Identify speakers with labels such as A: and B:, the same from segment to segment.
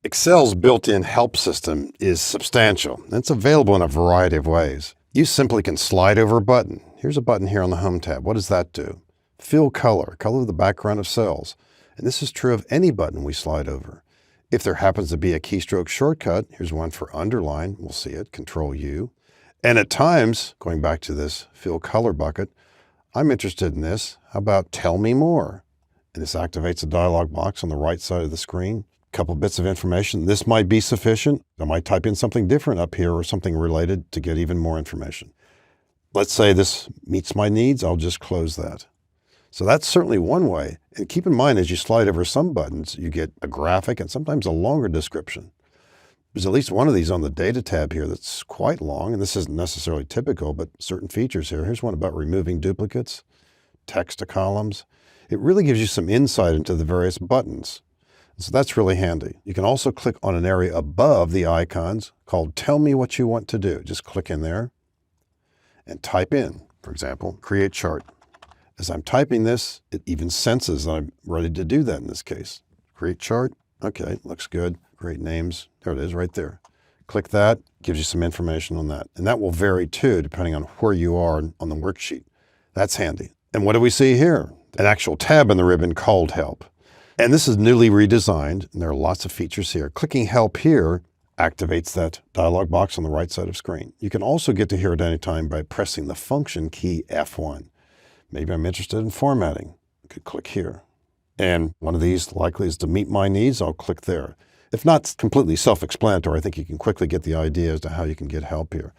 A: Excel's built-in help system is substantial, and it's available in a variety of ways. You simply can slide over a button. Here's a button here on the Home tab. What does that do? Fill color, color the background of cells. And this is true of any button we slide over. If there happens to be a keystroke shortcut, here's one for underline. We'll see it, Control-U. And at times, going back to this fill color bucket, I'm interested in this. How about tell me more? And this activates a dialog box on the right side of the screen. Couple bits of information. This might be sufficient. I might type in something different up here or something related to get even more information. Let's say this meets my needs. I'll just close that. So that's certainly one way. And keep in mind, as you slide over some buttons, you get a graphic and sometimes a longer description. There's at least one of these on the Data tab here that's quite long, and this isn't necessarily typical, but certain features here. Here's one about removing duplicates, text to columns. It really gives you some insight into the various buttons. So that's really handy. You can also click on an area above the icons called Tell Me What You Want to Do. Just click in there and type in, for example, Create Chart. As I'm typing this, it even senses that I'm ready to do that in this case. Create Chart. Okay, looks good. Great names. There it is right there. Click that, gives you some information on that. And that will vary too, depending on where you are on the worksheet. That's handy. And what do we see here? An actual tab in the ribbon called Help. And this is newly redesigned, and there are lots of features here. Clicking Help here activates that dialog box on the right side of the screen. You can also get to here at any time by pressing the Function key F1. Maybe I'm interested in formatting. I could click here. And one of these likely is to meet my needs. I'll click there. If not completely self-explanatory, I think you can quickly get the idea as to how you can get help here.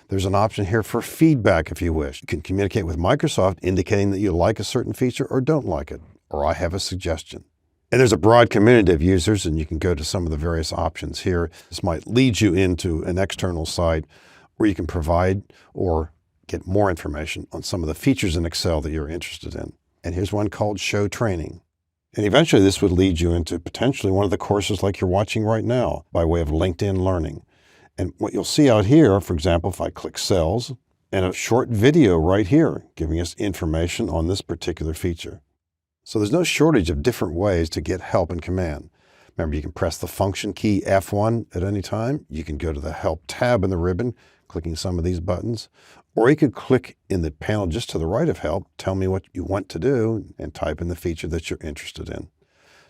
A: There's an option here for feedback if you wish. You can communicate with Microsoft indicating that you like a certain feature or don't like it, or I have a suggestion. And there's a broad community of users, and you can go to some of the various options here. This might lead you into an external site where you can provide or get more information on some of the features in Excel that you're interested in. And here's one called Show Training. And eventually this would lead you into potentially one of the courses like you're watching right now by way of LinkedIn Learning. And what you'll see out here, for example, if I click Cells, and a short video right here giving us information on this particular feature. So there's no shortage of different ways to get help in Command. Remember, you can press the Function key F1 at any time. You can go to the Help tab in the ribbon, clicking some of these buttons. Or you could click in the panel just to the right of Help, tell me what you want to do, and type in the feature that you're interested in.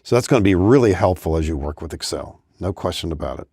A: So that's going to be really helpful as you work with Excel. No question about it.